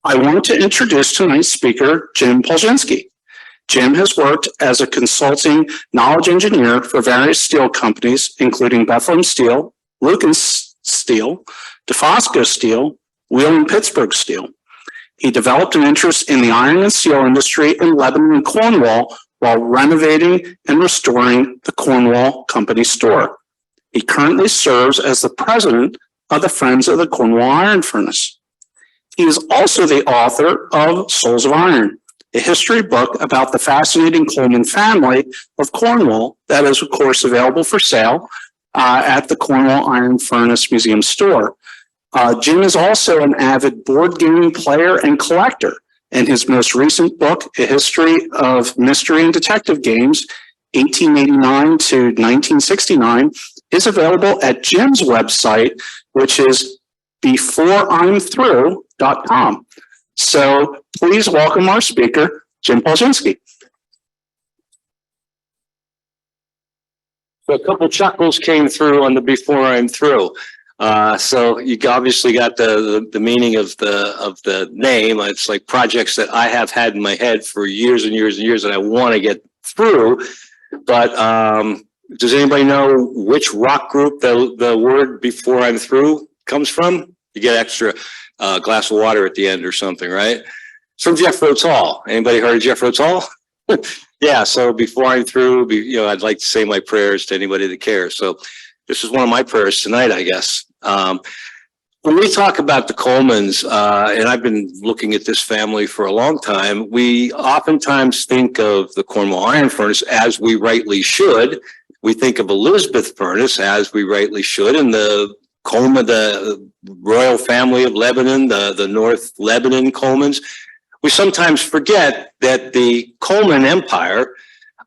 I want to introduce tonight's speaker, Jim Polczynski. Jim has worked as a consulting knowledge engineer for various steel companies, including Bethlehem Steel, Lucas Steel, DeFosco Steel, Wheeling Pittsburgh Steel. He developed an interest in the iron and steel industry in Lebanon and Cornwall while renovating and restoring the Cornwall Company store. He currently serves as the president of the Friends of the Cornwall Iron Furnace. He is also the author of Souls of Iron, a history book about the fascinating Coleman family of Cornwall that is, of course, available for sale at the Cornwall Iron Furnace Museum store. Jim is also an avid board game player and collector, and his most recent book, A History of Mystery and Detective Games, 1889 to 1969, is available at Jim's website, which is beforeimthrough.com. So please welcome our speaker, Jim Polczynski. So a couple chuckles came through on the before I'm through. So you obviously got the meaning of the name. It's like projects that I have had in my head for years and years and years that I want to get through. But does anybody know which rock group the word before I'm through comes from? You get extra glass of water at the end or something, right? It's from Jethro Tull. Anybody heard of Jethro Tull? Yeah, so before I'm through, I'd like to say my prayers to anybody that cares. So this is one of my prayers tonight, I guess. When we talk about the Colemans, and I've been looking at this family for a long time, we oftentimes think of the Cornwall Iron Furnace, as we rightly should. We think of Elizabeth Furnace, as we rightly should, and the Coleman, the royal family of Lebanon, the North Lebanon Colemans. We sometimes forget that the Coleman Empire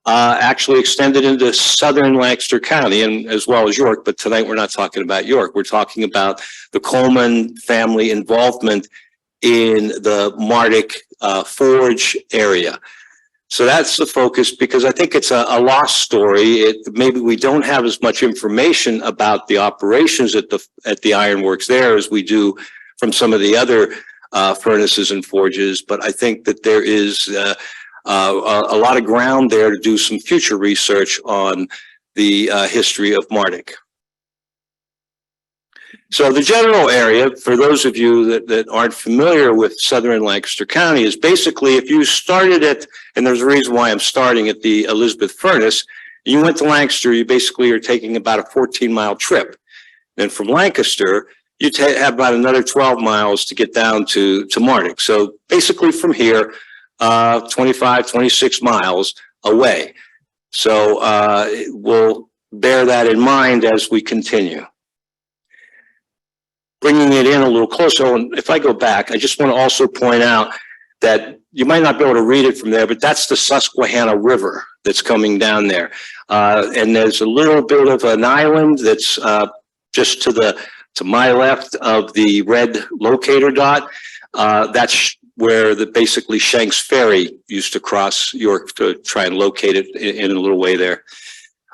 actually extended into southern Lancaster County and as well as York, but tonight we're not talking about York. We're talking about the Coleman family involvement in the Martic Forge area. So that's the focus, because I think it's a lost story. Maybe we don't have as much information about the operations at the ironworks there as we do from some of the other furnaces and forges. But I think that there is a lot of ground there to do some future research on the history of Martic. So the general area, for those of you that aren't familiar with southern Lancaster County, is basically if you started at, and there's a reason why I'm starting at the Elizabeth Furnace, you went to Lancaster, you basically are taking about a 14-mile trip. And from Lancaster, you have about another 12 miles to get down to Martic. So basically from here, 25, 26 miles away. So we'll bear that in mind as we continue. Bringing it in a little closer, and if I go back, I just want to also point out that you might not be able to read it from there, but that's the Susquehanna River that's coming down there. And there's a little bit of an island that's just to my left of the red locator dot. That's where basically Shanks Ferry used to cross York to try and locate it in a little way there.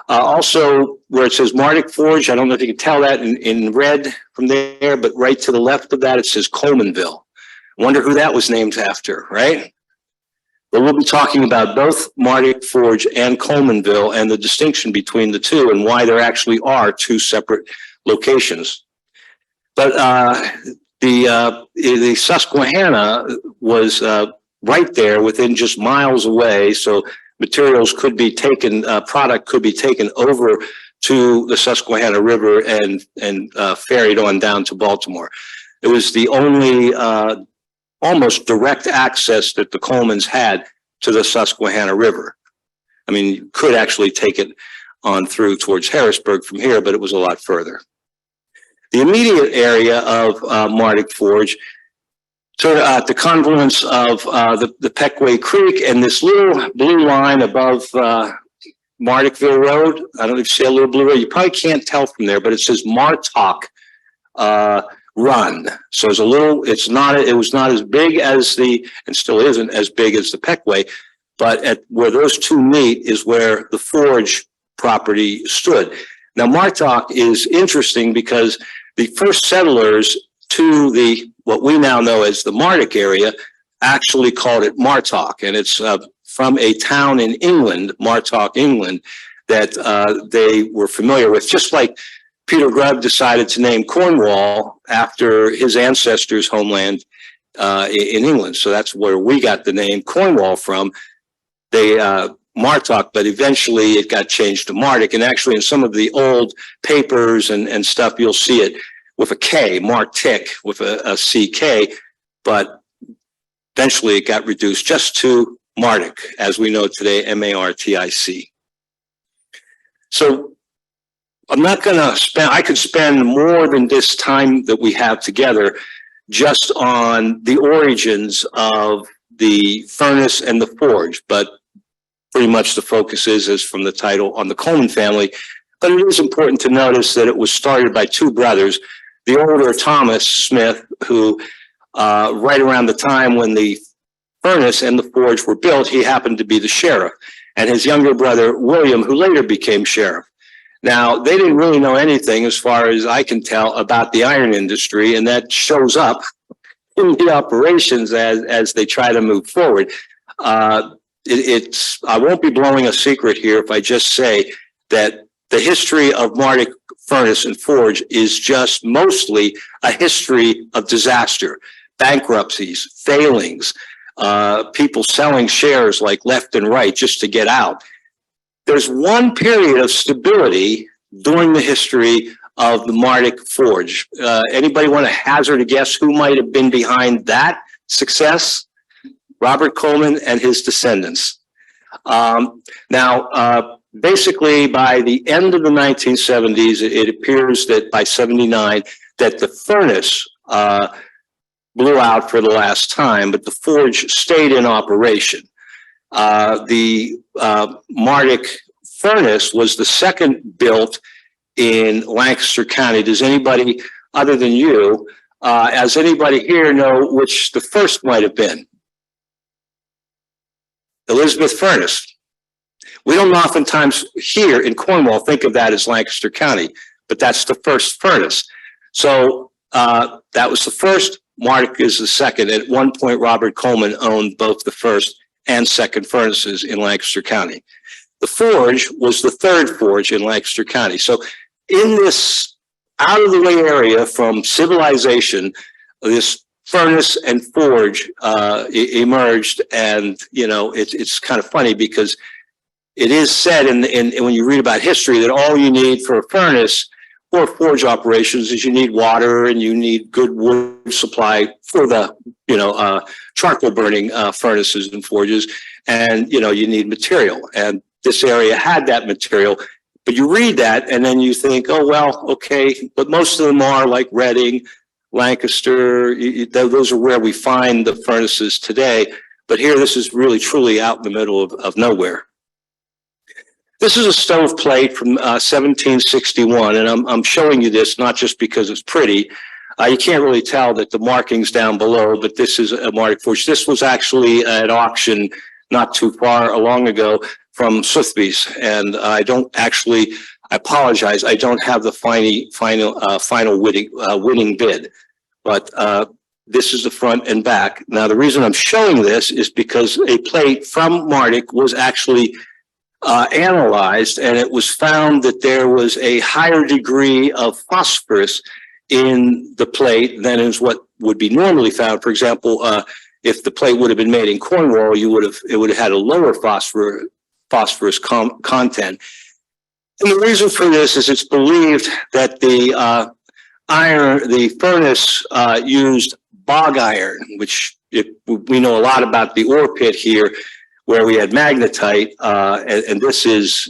Also, where it says Martic Forge, I don't know if you can tell that in red from there, but right to the left of that, it says Colemanville. Wonder who that was named after, right? But we'll be talking about both Martic Forge and Colemanville and the distinction between the two and why there actually are two separate locations. But the Susquehanna was right there within just miles away, so materials could be taken, product could be taken over to the Susquehanna River and ferried on down to Baltimore. It was the only almost direct access that the Colemans had to the Susquehanna River. I mean, you could actually take it on through towards Harrisburg from here, but it was a lot further. The immediate area of Martic Forge, sort of at the confluence of the Peckway Creek and this little blue line above Marticville Road. I don't know if you see a little blue road. You probably can't tell from there, but it says Martock Run. So it's a little, it was not as big as and still isn't as big as the Peckway, but at where those two meet is where the Forge property stood. Now, Martock is interesting because the first settlers to what we now know as the Martic area actually called it Martock, and it's from a town in England, Martock, England, that they were familiar with, just like Peter Grubb decided to name Cornwall after his ancestors' homeland in England. So that's where we got the name Cornwall from. They Martock, but eventually it got changed to Martic. And actually in some of the old papers and stuff, you'll see it with a K, Martic, with a CK, but eventually it got reduced just to Martic, as we know today, M-A-R-T-I-C. So I'm not going to spend, I could spend more than this time that we have together just on the origins of the furnace and the forge, but pretty much the focus is from the title, on the Coleman family. But it is important to notice that it was started by two brothers. The older Thomas Smith, who right around the time when the furnace and the forge were built, he happened to be the sheriff, and his younger brother, William, who later became sheriff. Now, they didn't really know anything, as far as I can tell, about the iron industry, and that shows up in the operations as they try to move forward. I won't be blowing a secret here if I just say that the history of Martic Furnace and Forge is just mostly a history of disaster, bankruptcies, failings, people selling shares like left and right just to get out. There's one period of stability during the history of the Martic Forge. Anybody want to hazard a guess who might have been behind that success? Robert Coleman and his descendants. Basically, by the end of the 1970s, it appears that by 79, that the furnace blew out for the last time, but the forge stayed in operation. The Martic furnace was the second built in Lancaster County. Does anybody, other than you, does anybody here know which the first might have been? Elizabeth Furnace. We don't oftentimes here in Cornwall think of that as Lancaster County, but that's the first furnace. So that was the first. Martic is the second. At one point, Robert Coleman owned both the first and second furnaces in Lancaster County. The forge was the third forge in Lancaster County. So in this out of the way area from civilization, this furnace and forge emerged. And, you know, it's kind of funny because it is said when you read about history that all you need for a furnace or forge operations is you need water and you need good wood supply for the, charcoal burning furnaces and forges. And, you need material. And this area had that material. But you read that and then you think, oh, well, okay. But most of them are like Reading, Lancaster. Those are where we find the furnaces today. But here, this is really, truly out in the middle of nowhere. This is a stove plate from 1761, and I'm showing you this not just because it's pretty. You can't really tell that the markings down below, but this is a Martic forge. This was actually at auction not too far along ago from Sotheby's, and I apologize, I don't have the final winning bid, but this is the front and back. Now, the reason I'm showing this is because a plate from Martic was actually analyzed, and it was found that there was a higher degree of phosphorus in the plate than is what would be normally found. For example, if the plate would have been made in Cornwall, it would have had a lower phosphorus content. And the reason for this is it's believed that the furnace used bog iron, which we know a lot about the ore pit here, where we had magnetite, and this is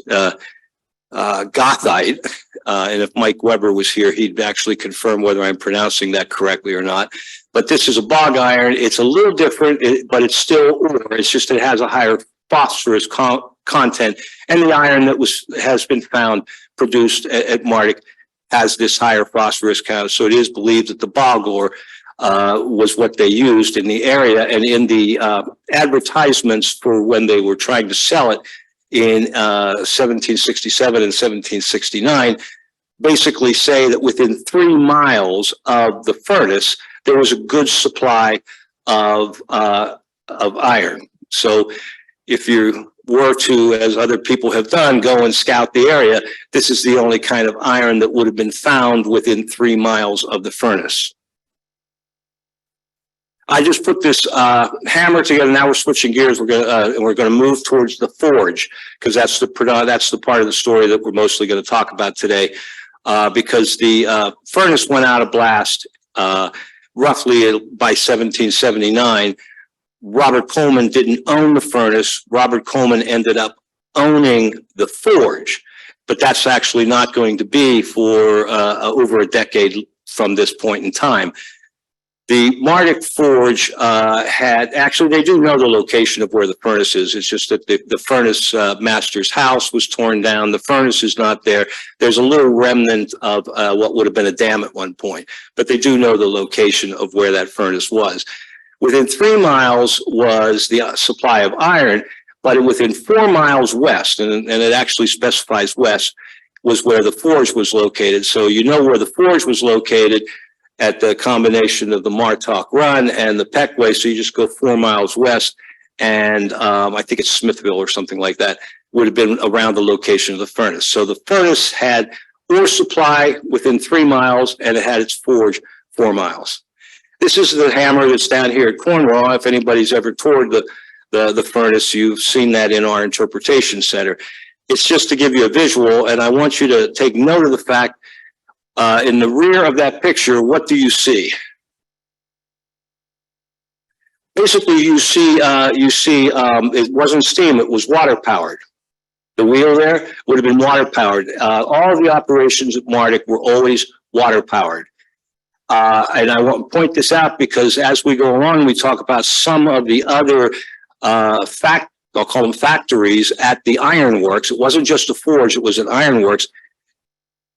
gothite. And if Mike Weber was here, he'd actually confirm whether I'm pronouncing that correctly or not. But this is a bog iron. It's a little different, but it's still ore. It's just it has a higher phosphorus content, and the iron that has been found produced at Martic has this higher phosphorus count. So it is believed that the bog ore was what they used in the area, and in the advertisements for when they were trying to sell it in 1767 and 1769, basically say that within 3 miles of the furnace, there was a good supply of iron. So if you were to, as other people have done, go and scout the area, this is the only kind of iron that would have been found within 3 miles of the furnace. I just put this hammer together. Now we're switching gears. We're gonna move towards the forge, because that's the part of the story that we're mostly going to talk about today. Because the furnace went out of blast roughly by 1779. Robert Coleman didn't own the furnace. Robert Coleman ended up owning the forge, but that's actually not going to be for over a decade from this point in time. The Martic Forge they do know the location of where the furnace is. It's just that the furnace master's house was torn down. The furnace is not there. There's a little remnant of what would have been a dam at one point, but they do know the location of where that furnace was. Within 3 miles was the supply of iron, but within 4 miles west, and it actually specifies west, was where the forge was located. So you know where the forge was located at the combination of the Martok Run and the Peckway. So you just go 4 miles west, and I think it's Smithville or something like that, would have been around the location of the furnace. So the furnace had ore supply within 3 miles, and it had its forge 4 miles. This is the hammer that's down here at Cornwall. If anybody's ever toured the furnace, you've seen that in our interpretation center. It's just to give you a visual, and I want you to take note of the fact in the rear of that picture, what do you see? Basically, you see it wasn't steam, it was water powered. The wheel there would have been water powered. All of the operations at Martic were always water powered. And I want to point this out because as we go along, we talk about some of the other I'll call them factories at the ironworks. It wasn't just a forge, it was an ironworks.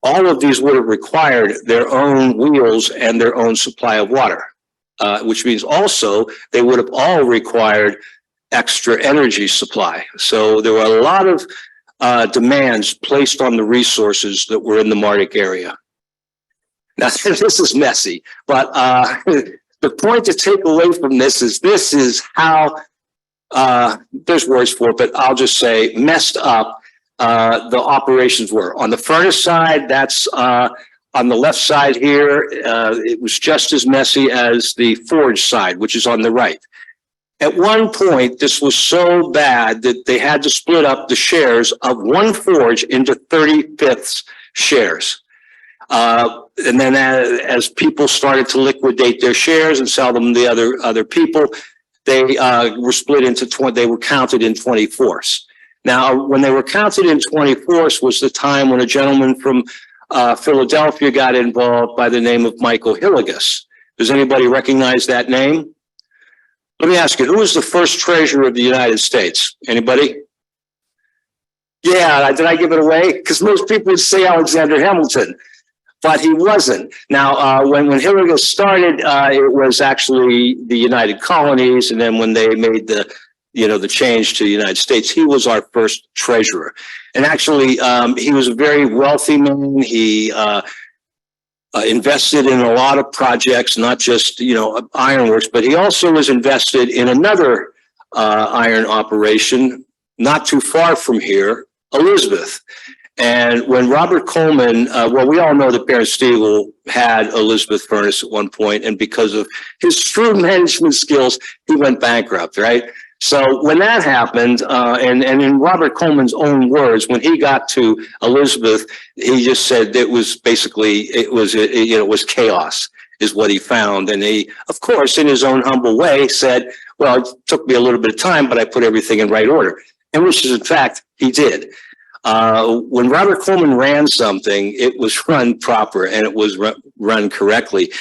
All of these would have required their own wheels and their own supply of water, which means also they would have all required extra energy supply. So there were a lot of demands placed on the resources that were in the Martic area. Now, this is messy, but the point to take away from this is how, there's words for it, but I'll just say messed up the operations were. On the furnace side, that's on the left side here, it was just as messy as the forge side, which is on the right. At one point, this was so bad that they had to split up the shares of one forge into 35th shares. And then as people started to liquidate their shares and sell them to other people, they were split into they were counted in 24ths. Now, when they were counted in 24ths was the time when a gentleman from Philadelphia got involved by the name of Michael Hillegas. Does anybody recognize that name? Let me ask you, who was the first treasurer of the United States? Anybody? Yeah, did I give it away? Because most people would say Alexander Hamilton, but he wasn't. Now, when Hillegas started, it was actually the United Colonies, and then when they made the change to the United States, he was our first treasurer. And actually, he was a very wealthy man. He invested in a lot of projects, not just, ironworks, but he also was invested in another iron operation not too far from here, Elizabeth. And when Robert Coleman, we all know that Baron Stiegel had Elizabeth Furnace at one point, and because of his shrewd management skills, he went bankrupt, right? So when that happened, and in Robert Coleman's own words, when he got to Elizabeth, he just said it was basically, it was chaos is what he found. And he, of course, in his own humble way said, well, it took me a little bit of time, but I put everything in right order. And which is, in fact, he did. When Robert Coleman ran something, it was run proper and it was run correctly.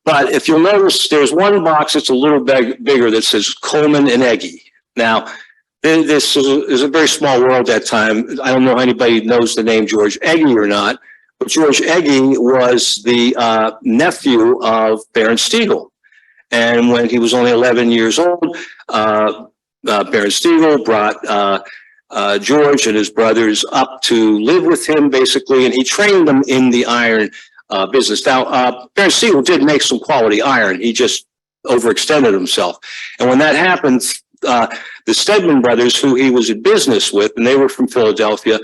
But if you'll notice, there's one box that's a little bigger that says Coleman and Eggy. Now, this is a very small world at that time. I don't know if anybody knows the name George Eggy or not, but George Eggy was the nephew of Baron Stiegel. And when he was only 11 years old, Baron Stiegel brought George and his brothers up to live with him, basically, and he trained them in the iron business. Now, Baron Siegel did make some quality iron. He just overextended himself. And when that happened, the Stedman brothers, who he was in business with, and they were from Philadelphia,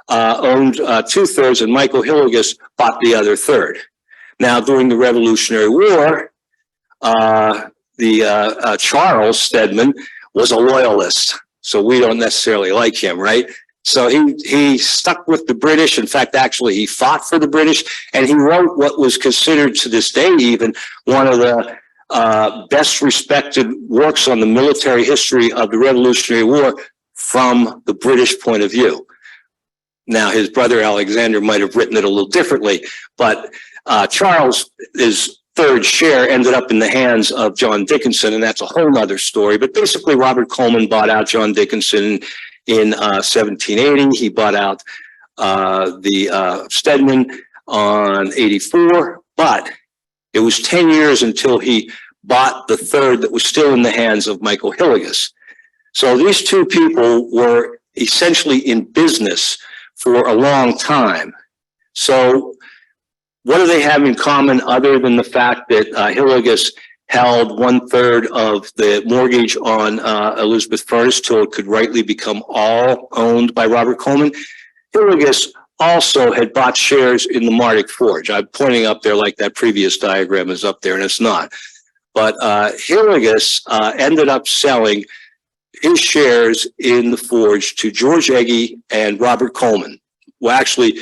owned 2/3, and Michael Hillegas bought the other third. Now, during the Revolutionary War, Charles Stedman was a loyalist, so we don't necessarily like him, right? So he stuck with the British. In fact, actually, he fought for the British, and he wrote what was considered to this day even one of the best respected works on the military history of the Revolutionary War from the British point of view. Now, his brother Alexander might have written it a little differently, but Charles's third share ended up in the hands of John Dickinson, and that's a whole nother story. But basically, Robert Coleman bought out John Dickinson in 1780. He bought out the Stedman on 84, but it was 10 years until he bought the third that was still in the hands of Michael Hillegas. So these two people were essentially in business for a long time. So what do they have in common other than the fact that Hillegas held 1/3 of the mortgage on Elizabeth Furnace till it could rightly become all owned by Robert Coleman? Hillegas also had bought shares in the Martic Forge. I'm pointing up there like that previous diagram is up there, and it's not. But Hillegas ended up selling his shares in the forge to George Eggy and Robert Coleman. Well, actually,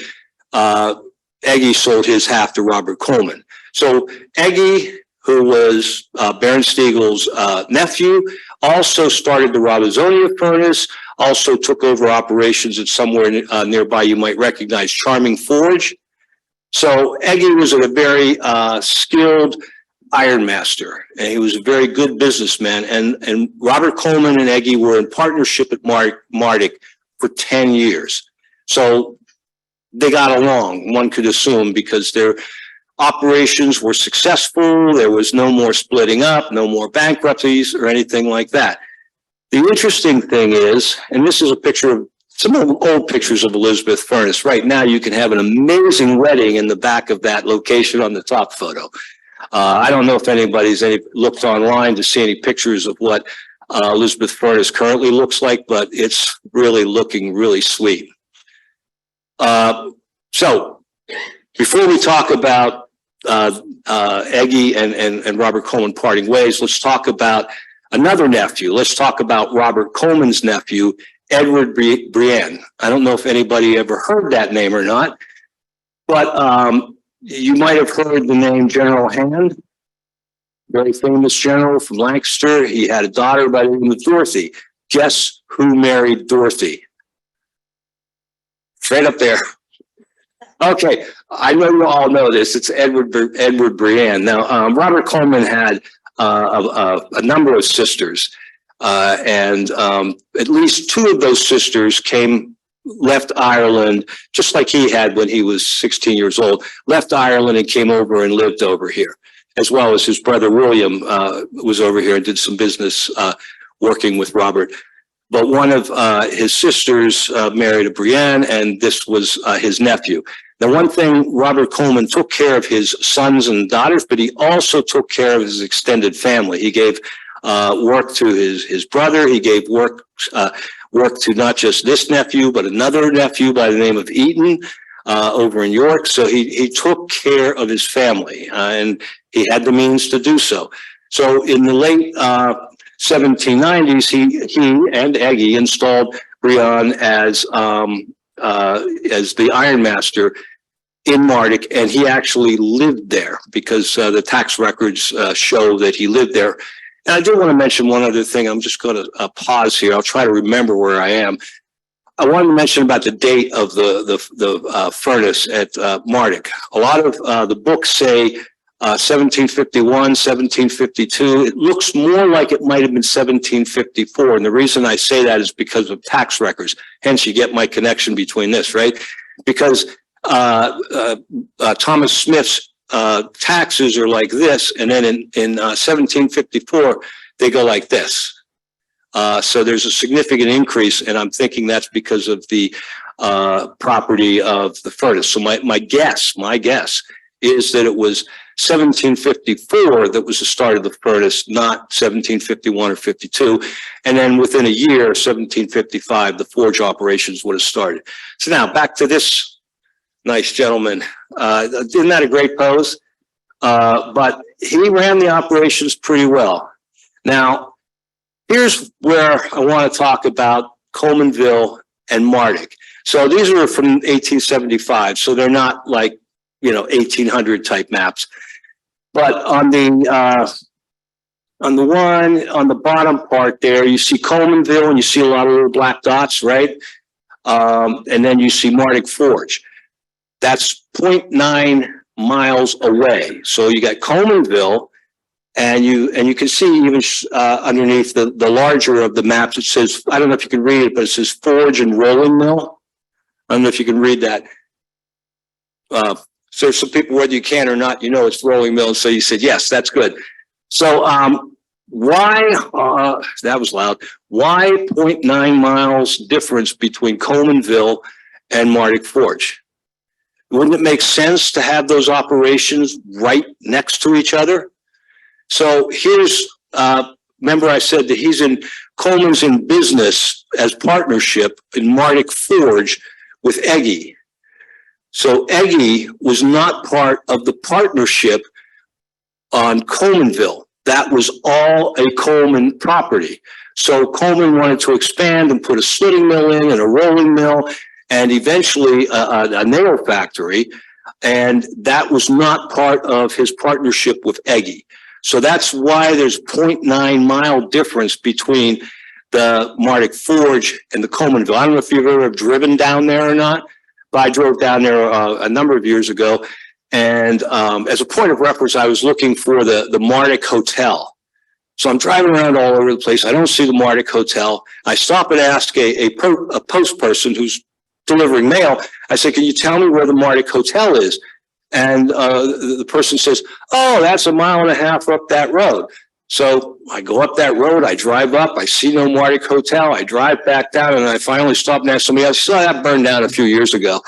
Eggy sold his half to Robert Coleman. So Eggy, who was Baron Stiegel's nephew, also started the Robisonia furnace, also took over operations at somewhere nearby you might recognize Charming Forge. So Eggy was a very skilled iron master, and he was a very good businessman. And Robert Coleman and Eggy were in partnership at Martic for 10 years. So they got along, one could assume, because their operations were successful. There was no more splitting up, no more bankruptcies or anything like that. The interesting thing is, and this is a picture of some old pictures of Elizabeth Furnace. Right now, you can have an amazing wedding in the back of that location on the top photo. I don't know if anybody's looked online to see any pictures of what Elizabeth Furnace currently looks like, but it's really looking really sweet. So before we talk about Eggy and Robert Coleman parting ways, let's talk about another nephew. Let's talk about Robert Coleman's nephew, Edward Brien. I don't know if anybody ever heard that name or not, but you might have heard the name General Hand, very famous general from Lancaster. He had a daughter by the name of Dorothy. Guess who married Dorothy? Straight up there. Okay, I know you all know this. It's Edward Brien. Now, Robert Coleman had a number of sisters, and at least two of those sisters left Ireland, just like he had when he was 16 years old, left Ireland and came over and lived over here, as well as his brother William was over here and did some business working with Robert. But one of his sisters married a Brien, and this was his nephew. Now, one thing, Robert Coleman took care of his sons and daughters, but he also took care of his extended family. He gave work to his brother. He gave work to not just this nephew, but another nephew by the name of Eaton over in York. So he took care of his family, and he had the means to do so. So in the late 1790s, he and Eggy installed Brien as the ironmaster in Martic, and he actually lived there because the tax records show that he lived there. And I do want to mention one other thing. I'm just going to pause here. I'll try to remember where I am. I wanted to mention about the date of the furnace at Martic. A lot of the books say 1751, 1752. It looks more like it might have been 1754. And the reason I say that is because of tax records. Hence, you get my connection between this, right? Because Thomas Smith's taxes are like this, and then in 1754 they go like this. So there's a significant increase, and I'm thinking that's because of the property of the furnace. So my guess is that it was 1754 that was the start of the furnace, not 1751 or 52. And then within a year, 1755, the forge operations would have started. So now back to this nice gentleman. Isn't that a great pose? But he ran the operations pretty well. Now, here's where I want to talk about Colemanville and Martic. So these are from 1875, so they're not like, 1800 type maps. But on the bottom part there, you see Colemanville and you see a lot of little black dots, right? And then you see Martic Forge. That's 0.9 miles away. So you got Colemanville, and you can see even underneath the larger of the maps, it says, I don't know if you can read it, but it says Forge and Rolling Mill. I don't know if you can read that. So some people, whether you can or not, it's Rolling Mill. So you said, yes, that's good. So why, that was loud, why 0.9 miles difference between Colemanville and Martic Forge? Wouldn't it make sense to have those operations right next to each other? So here's, remember I said that he's in Coleman's in business as partnership in Martic Forge with Eggy. So Eggy was not part of the partnership on Colemanville. That was all a Coleman property. So Coleman wanted to expand and put a slitting mill in and a rolling mill and eventually a nail factory. And that was not part of his partnership with Eggy. So that's why there's 0.9 mile difference between the Martic Forge and the Colemanville. I don't know if you've ever driven down there or not, but I drove down there a number of years ago. And as a point of reference, I was looking for the Martic Hotel. So I'm driving around all over the place. I don't see the Martic Hotel. I stop and ask a post person who's delivering mail. I say, can you tell me where the Martic Hotel is? And the person says, oh, that's 1.5 miles up that road. So I go up that road, I drive up, I see no Martic Hotel, I drive back down, and I finally stop and ask somebody else, so that burned down a few years ago.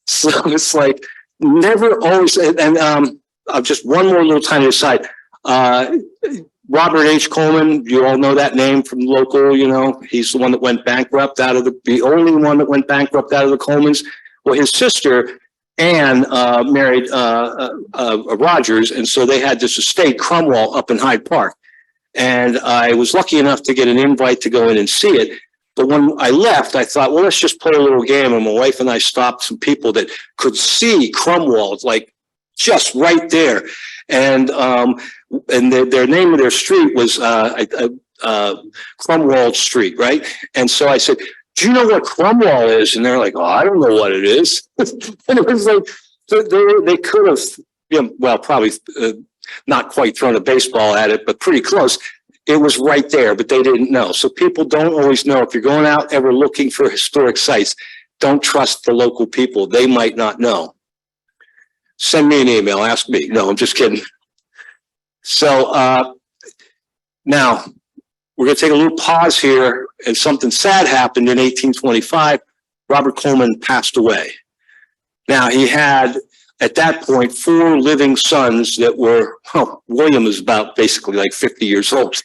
So it's like, never always, and just one more little tiny aside. Robert H. Coleman, you all know that name from local, he's the one that went bankrupt out of the only one that went bankrupt out of the Colemans. Well, his sister, Anne, married Rogers, and so they had this estate, Cornwall, up in Hyde Park. And I was lucky enough to get an invite to go in and see it. But when I left, I thought, well, let's just play a little game. And my wife and I stopped some people that could see Cornwall, like just right there. And their name of their street was Cornwall Street, right? And so I said, do you know what Cornwall is? And they're like, oh, I don't know what it is. And it was like, they could have, probably not quite thrown a baseball at it, but pretty close. It was right there, but they didn't know. So people don't always know. If you're going out ever looking for historic sites, don't trust the local people. They might not know. Send me an email, ask me. No, I'm just kidding. So now we're going to take a little pause here, and something sad happened in 1825. Robert Coleman passed away. Now he had, at that point, 4 living sons that were, William is about basically like 50 years old.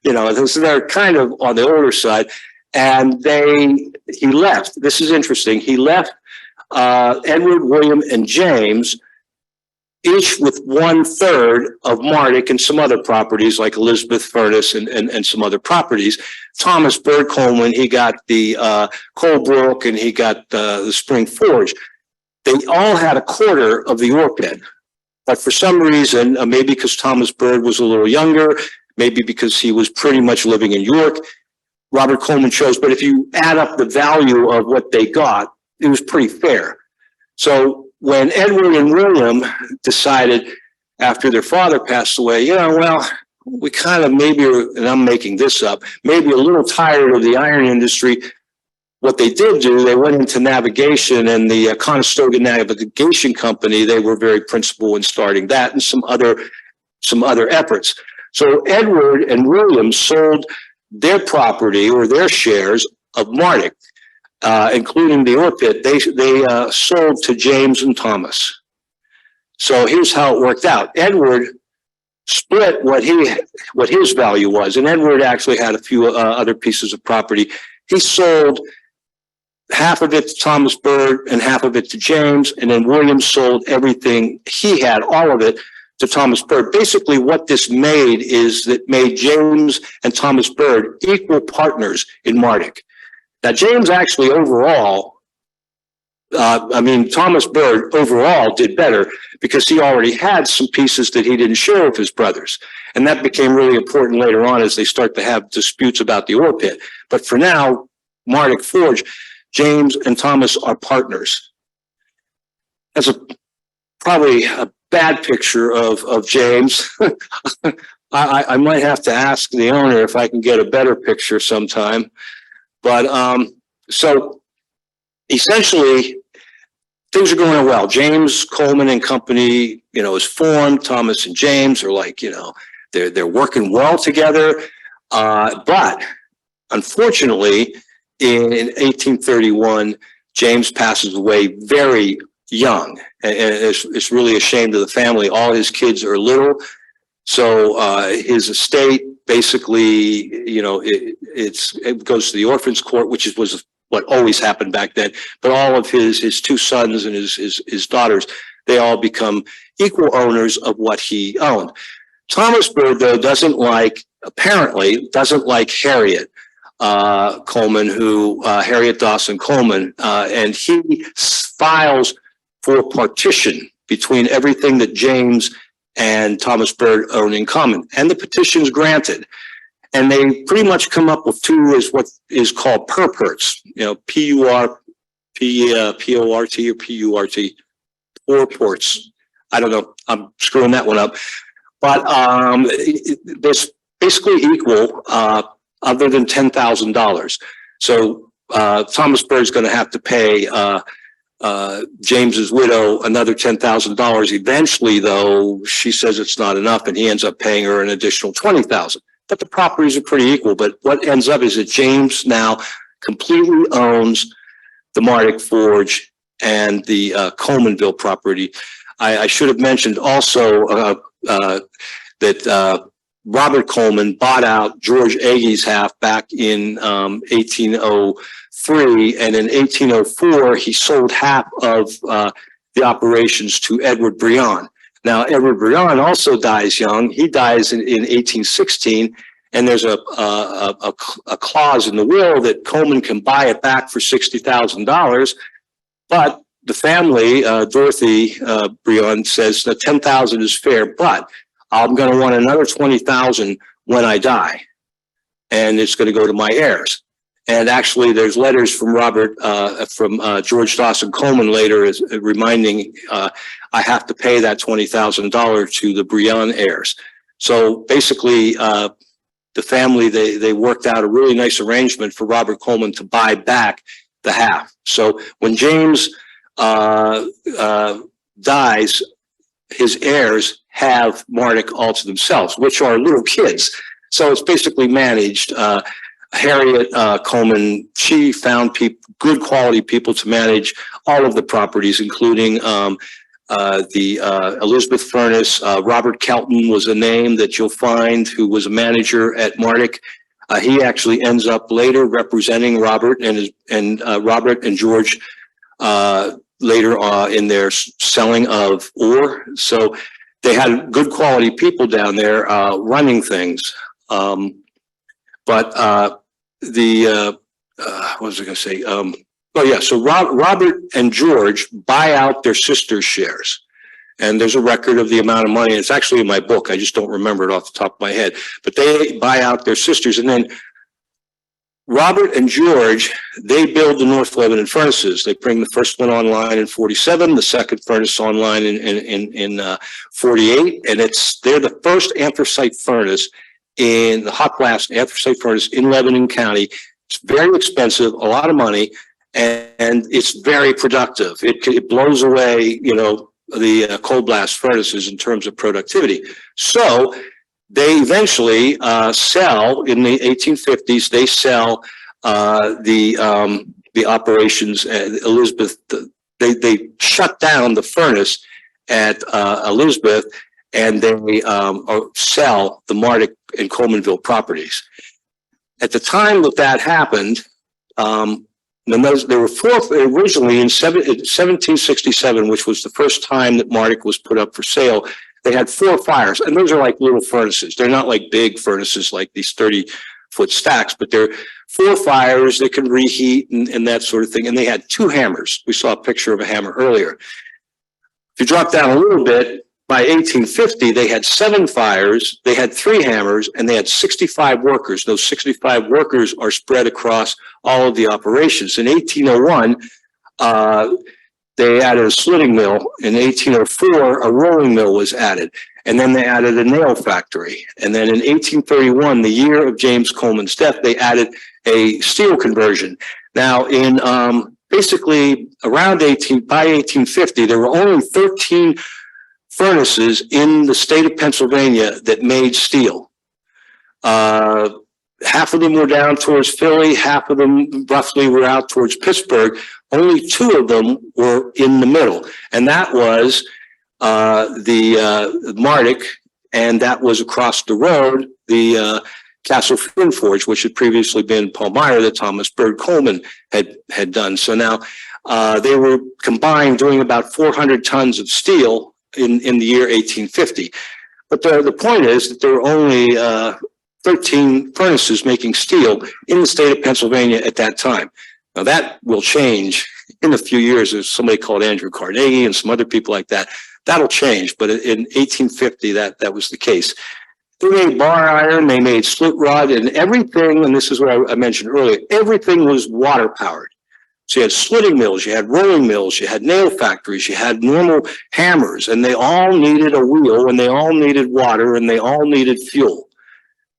They're kind of on the older side. And he left. This is interesting. He left Edward, William, and James, each with 1/3 of Martic and some other properties like Elizabeth Furnace and some other properties. Thomas Bird Coleman, he got the Colebrook, and he got the Spring Forge. They all had 1/4 of the ore pit, but for some reason, maybe because Thomas Bird was a little younger, maybe because he was pretty much living in York, Robert Coleman chose. But if you add up the value of what they got, it was pretty fair. So when Edward and William decided after their father passed away, we kind of maybe, and I'm making this up, maybe a little tired of the iron industry. What they did do, they went into navigation, and the Conestoga Navigation Company, they were very principal in starting that, and some other efforts. So Edward and William sold their property or their shares of Martic, including the ore pit. They sold to James and Thomas. So here's how it worked out. Edward split what his value was, and Edward actually had a few other pieces of property. He sold half of it to Thomas Bird and half of it to James, and then William sold everything he had, all of it, to Thomas Bird. Basically, what this made is that made James and Thomas Bird equal partners in Martic. Now, James actually overall, Thomas Bird overall did better because he already had some pieces that he didn't share with his brothers. And that became really important later on as they start to have disputes about the ore pit. But for now, Martic Forge, James and Thomas are partners. That's probably a bad picture of James. I might have to ask the owner if I can get a better picture sometime. But so essentially, things are going well. James, Coleman and Company, is formed. Thomas and James are like, they're working well together. But unfortunately, in 1831, James passes away very young, and it's really a shame to the family. All his kids are little, so his estate basically, it goes to the orphans court, which was what always happened back then. But all of his two sons and his daughters, they all become equal owners of what he owned. Thomas Bird, though, apparently doesn't like Harriet Coleman, Harriet Dawson Coleman, and he files for partition between everything that James and Thomas Bird own in common. And the petition's granted. And they pretty much come up with what is called purports, P-U-R-P-O-R-T or P-U-R-T, purports. I don't know, I'm screwing that one up. But there's basically equal, other than $10,000. So Thomas Bird's going to have to pay James's widow another $10,000. Eventually, though, she says it's not enough, and he ends up paying her an additional $20,000. But the properties are pretty equal. But what ends up is that James now completely owns the Martic Forge and the Colemanville property. I should have mentioned also that Robert Coleman bought out George Aggie's half back in 1803, and in 1804 he sold half of the operations to Edward Brien. Now, Edward Brien also dies young. He dies in 1816, and there's a clause in the will that Coleman can buy it back for $60,000. But the family, Dorothy Brien, says that $10,000 is fair, but I'm going to want another $20,000 when I die, and it's going to go to my heirs. And actually, there's letters from George Dawson Coleman later reminding I have to pay that $20,000 to the Brien heirs. So basically, the family, they worked out a really nice arrangement for Robert Coleman to buy back the half. So when James dies, his heirs have Martic all to themselves, which are little kids. So it's basically managed. Harriet Coleman, she found good quality people to manage all of the properties, including the Elizabeth Furnace. Robert Kelton was a name that you'll find, who was a manager at Martic. He actually ends up later representing Robert and Robert and George later in their selling of ore. So they had good quality people down there running things. What was I going to say? So Robert and George buy out their sister's shares. And there's a record of the amount of money. It's actually in my book. I just don't remember it off the top of my head. But they buy out their sisters. And then Robert and George, they build the North Lebanon furnaces. They bring the first one online in 47, the second furnace online in 48. And they're the first anthracite furnace in the hot blast anthracite furnace in Lebanon County. It's very expensive, a lot of money, and it's very productive. It blows away, the coal blast furnaces in terms of productivity. So they eventually sell in the 1850s. They sell the operations. Elizabeth, they shut down the furnace at Elizabeth, and they sell the Martic and Colemanville properties. At the time that happened, there were four originally in 1767, which was the first time that Martic was put up for sale. They had 4 fires, and those are like little furnaces. They're not like big furnaces like these 30-foot stacks, but they're 4 fires that can reheat and that sort of thing. And they had 2 hammers. We saw a picture of a hammer earlier. If you drop down a little bit, by 1850, they had 7 fires, they had 3 hammers, and they had 65 workers. Those 65 workers are spread across all of the operations. In 1801, they added a slitting mill. In 1804, a rolling mill was added. And then they added a nail factory. And then in 1831, the year of James Coleman's death, they added a steel conversion. Now, in basically around by 1850, there were only 13 furnaces in the state of Pennsylvania that made steel. Half of them were down towards Philly, half of them roughly were out towards Pittsburgh. Only 2 of them were in the middle, and that was the Martic, and that was across the road, the Castle Flint Forge, which had previously been Palmyra that Thomas Bird Coleman had done. So now they were combined doing about 400 tons of steel in the year 1850. But the point is that there were only 13 furnaces making steel in the state of Pennsylvania at that time. Now that will change in a few years. There's somebody called Andrew Carnegie and some other people like that. That'll change, but in 1850 that was the case. They made bar iron, they made split rod, and everything, and this is what I mentioned earlier, everything was water powered. So you had slitting mills, you had rolling mills, you had nail factories, you had normal hammers, and they all needed a wheel, and they all needed water, and they all needed fuel.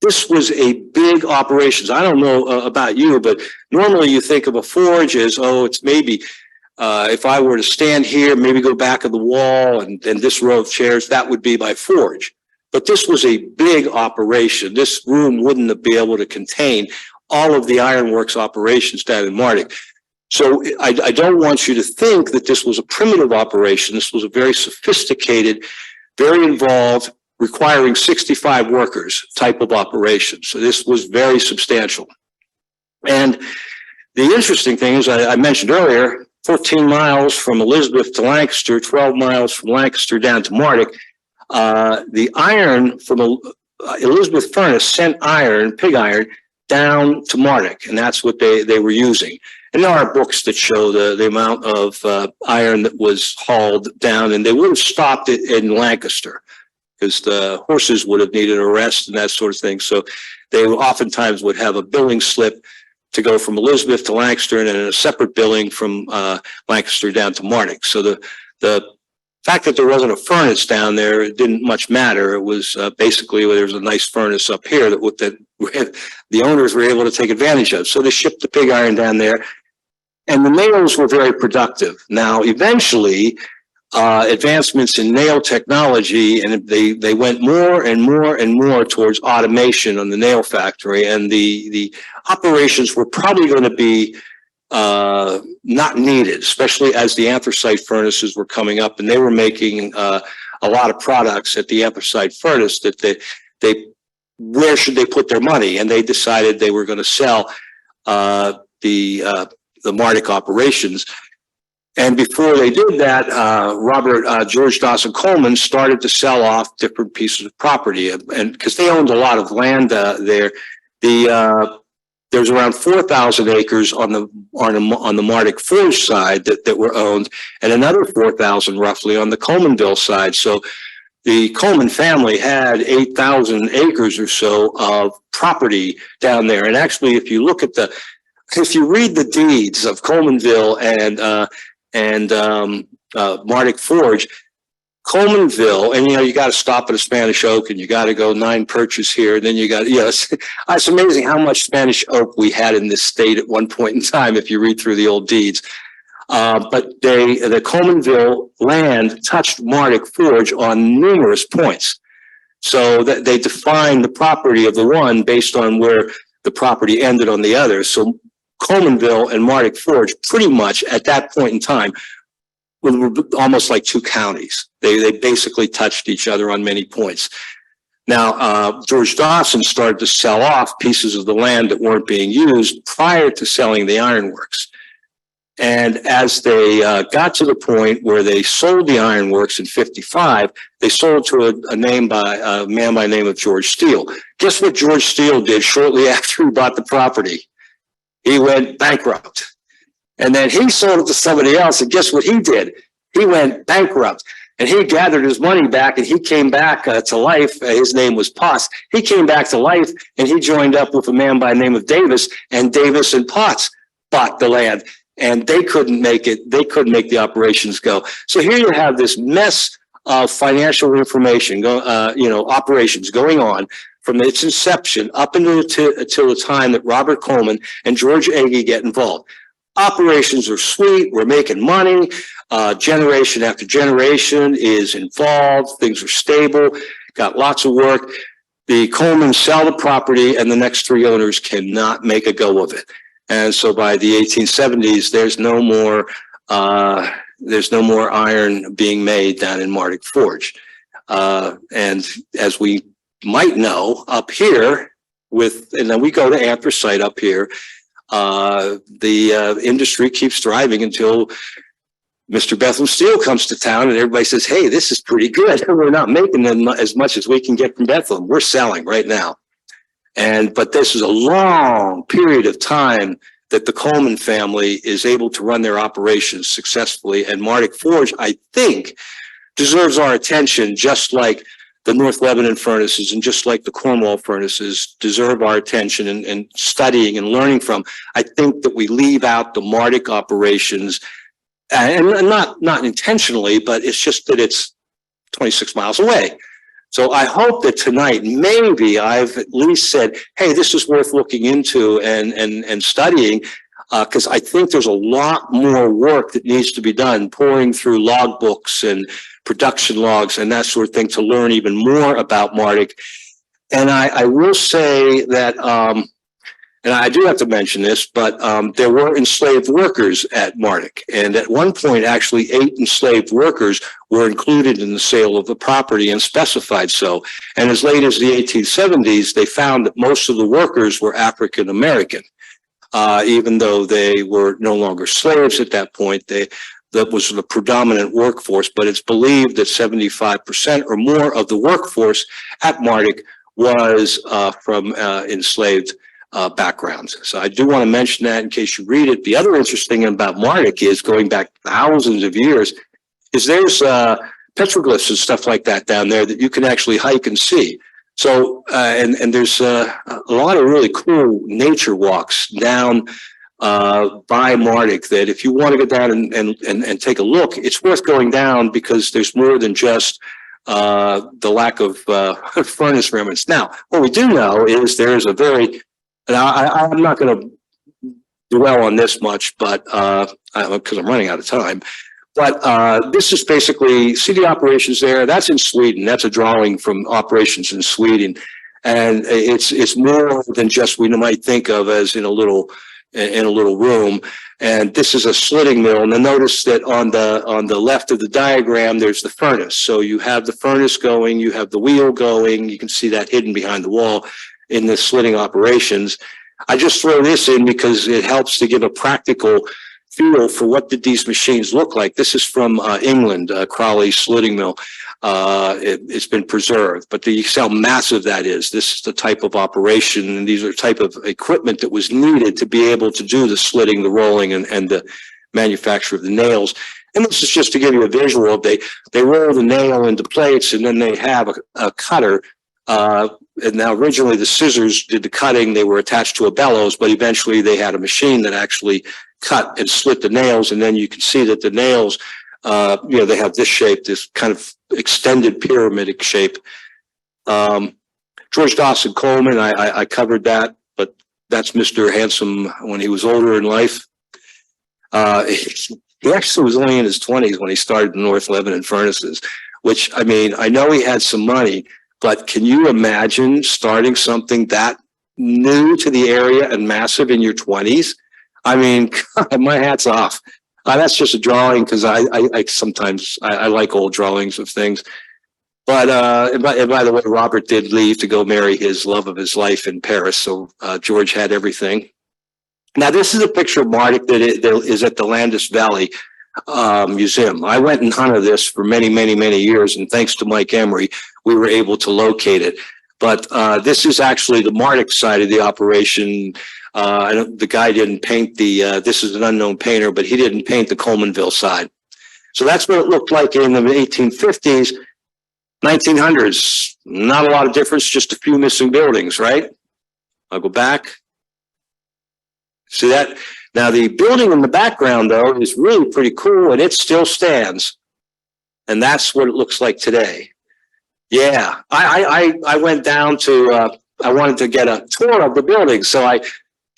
This was a big operation. I don't know about you, but normally you think of a forge as, oh, it's maybe if I were to stand here, maybe go back of the wall and this row of chairs, that would be my forge. But this was a big operation. This room wouldn't be able to contain all of the ironworks operations down in Martic. So I don't want you to think that this was a primitive operation. This was a very sophisticated, very involved, requiring 65 workers type of operation. So this was very substantial. And the interesting thing is, I mentioned earlier, 14 miles from Elizabeth to Lancaster, 12 miles from Lancaster down to Martic, the iron from Elizabeth Furnace sent iron, pig iron, down to Martic, and that's what they were using. And there are books that show the amount of iron that was hauled down, and they would have stopped it in Lancaster because the horses would have needed a rest and that sort of thing. So they oftentimes would have a billing slip to go from Elizabeth to Lancaster, and then a separate billing from Lancaster down to Martic. So the fact that there wasn't a furnace down there, it didn't much matter. It was basically there was a nice furnace up here that the owners were able to take advantage of. So they shipped the pig iron down there, and the nails were very productive. Now, eventually, advancements in nail technology, and they went more and more and more towards automation on the nail factory, and the operations were probably going to be not needed, especially as the anthracite furnaces were coming up, and they were making a lot of products at the anthracite furnace that where should they put their money? And they decided they were going to sell the Martic operations. And before they did that, George Dawson Coleman started to sell off different pieces of property, and because they owned a lot of land there, there's around 4,000 acres on the Martic Forge side that were owned, and another 4,000 roughly on the Colemanville side. So the Coleman family had 8,000 acres or so of property down there. And actually, if you read the deeds of Colemanville and Martic Forge, Colemanville, and you got to stop at a Spanish oak, and you got to go 9 perches here, and then you got it's amazing how much Spanish oak we had in this state at one point in time if you read through the old deeds. But the Colemanville land touched Martic Forge on numerous points, so that they defined the property of the one based on where the property ended on the other. So Colemanville and Martic Forge pretty much at that point in time were almost like two counties. They basically touched each other on many points. Now, George Dawson started to sell off pieces of the land that weren't being used prior to selling the ironworks. And as they got to the point where they sold the ironworks in 55, they sold to a man by the name of George Steele. Guess what George Steele did shortly after he bought the property? He went bankrupt. And then he sold it to somebody else, and guess what he did? He went bankrupt. And he gathered his money back, and he came back to life. His name was Potts. He came back to life, and he joined up with a man by the name of Davis, and Davis and Potts bought the land. And they couldn't make it. They couldn't make the operations go. So here you have this mess of financial information, operations going on from its inception up until the time that Robert Coleman and George Agee get involved. Operations are sweet. We're making money. Generation after generation is involved. Things are stable. Got lots of work. The Colemans sell the property, and the next three owners cannot make a go of it. And so by the 1870s, there's no more iron being made down in Martic Forge. And as we might know, up here and then we go to anthracite up here, the industry keeps thriving until Mr. Bethlehem Steel comes to town, and everybody says, hey, this is pretty good. We're not making as much as we can get from Bethlehem. We're selling right now. But this is a long period of time that the Coleman family is able to run their operations successfully. And Martic Forge, I think, deserves our attention, just like the North Lebanon furnaces and just like the Cornwall furnaces deserve our attention and studying and learning from. I think that we leave out the Martic operations, and not intentionally, but it's just that it's 26 miles away. So I hope that tonight, maybe I've at least said, hey, this is worth looking into and studying, because I think there's a lot more work that needs to be done, pouring through logbooks and production logs and that sort of thing to learn even more about Martic. And I will say that, and I do have to mention this, but there were enslaved workers at Martic. And at one point, actually, 8 enslaved workers were included in the sale of the property and specified so. And as late as the 1870s, they found that most of the workers were African American, even though they were no longer slaves at that point. That was the predominant workforce, but it's believed that 75% or more of the workforce at Martic was from enslaved backgrounds. So I do want to mention that in case you read it. The other interesting about Martic is, going back thousands of years, is there's petroglyphs and stuff like that down there that you can actually hike and see. So and there's a lot of really cool nature walks down by Martic that if you want to go down and take a look, it's worth going down, because there's more than just the lack of furnace remnants. Now, what we do know is there's a very, and I'm not going to dwell on this much, but because I'm running out of time. But this is basically, see the operations there. That's in Sweden. That's a drawing from operations in Sweden, and it's more than just we might think of as in a little room. And this is a slitting mill. And then notice that on the left of the diagram, there's the furnace. So you have the furnace going, you have the wheel going. You can see that hidden behind the wall in the slitting operations. I just throw this in because it helps to give a practical feel for what did these machines look like. This is from England, Crawley slitting mill. It's been preserved, but you see how massive that is. This is the type of operation, and these are the type of equipment that was needed to be able to do the slitting, the rolling, and the manufacture of the nails. And this is just to give you a visual. They roll the nail into plates, and then they have a cutter. And now originally the scissors did the cutting. They were attached to a bellows, but eventually they had a machine that actually cut and slit the nails. And then you can see that the nails, they have this shape, this kind of extended pyramidic shape. George Dawson Coleman, I covered that, but that's Mr. Handsome when he was older in life. He actually was only in his 20s when he started the North Lebanon furnaces, which, I mean, I know he had some money, but can you imagine starting something that new to the area and massive in your 20s? I mean, my hat's off. That's just a drawing because I sometimes I like old drawings of things. But and by the way, Robert did leave to go marry his love of his life in Paris. So George had everything. Now, this is a picture of Martic that is at the Landis Valley Museum. I went and hunted this for many, many, many years. And thanks to Mike Emery, we were able to locate it. But this is actually the Martic side of the operation. The guy didn't paint this is an unknown painter, but he didn't paint the Colemanville side. So that's what it looked like in the 1850s. 1900s, not a lot of difference, just a few missing buildings, right? I'll go back. See that? Now the building in the background, though, is really pretty cool, and it still stands. And that's what it looks like today. Yeah, I went down to, I wanted to get a tour of the building, so I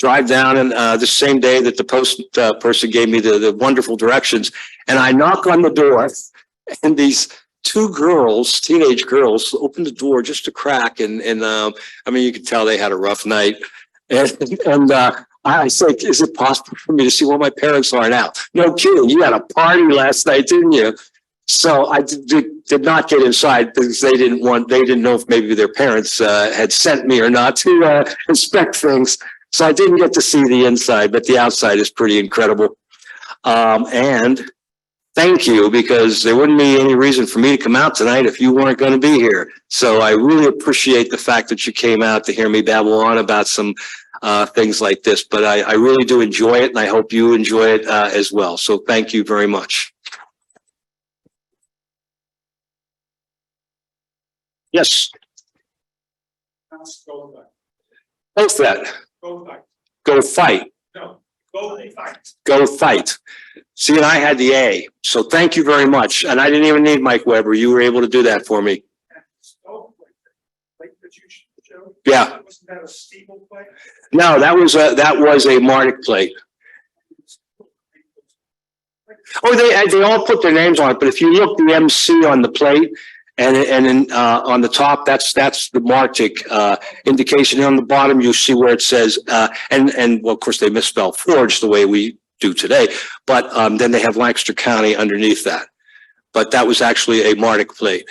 drive down, and the same day that the post person gave me the wonderful directions, and I knock on the door, and these two girls, teenage girls, opened the door just a crack, and I mean, you could tell they had a rough night, and I said, "Is it possible for me to see where my parents are now?" No kidding, you had a party last night, didn't you? So I did not get inside because they didn't know if maybe their parents had sent me or not to inspect things. So I didn't get to see the inside, but the outside is pretty incredible. And thank you, because there wouldn't be any reason for me to come out tonight if you weren't going to be here. So I really appreciate the fact that you came out to hear me babble on about some things like this. But I really do enjoy it, and I hope you enjoy it as well. So thank you very much. Yes. What's that? Go fight. Go fight. No, go fight. Go fight. See, and I had the A. So thank you very much. And I didn't even need Mike Weber. You were able to do that for me. Yeah. Wasn't that a steeple plate? No, that was a Martic plate. Oh, they all put their names on it. But if you look the MC on the plate, and then on the top, that's the Martic indication. And on the bottom, you see where it says, and well, of course, they misspell Forge the way we do today. But then they have Lancaster County underneath that. But that was actually a Martic plate.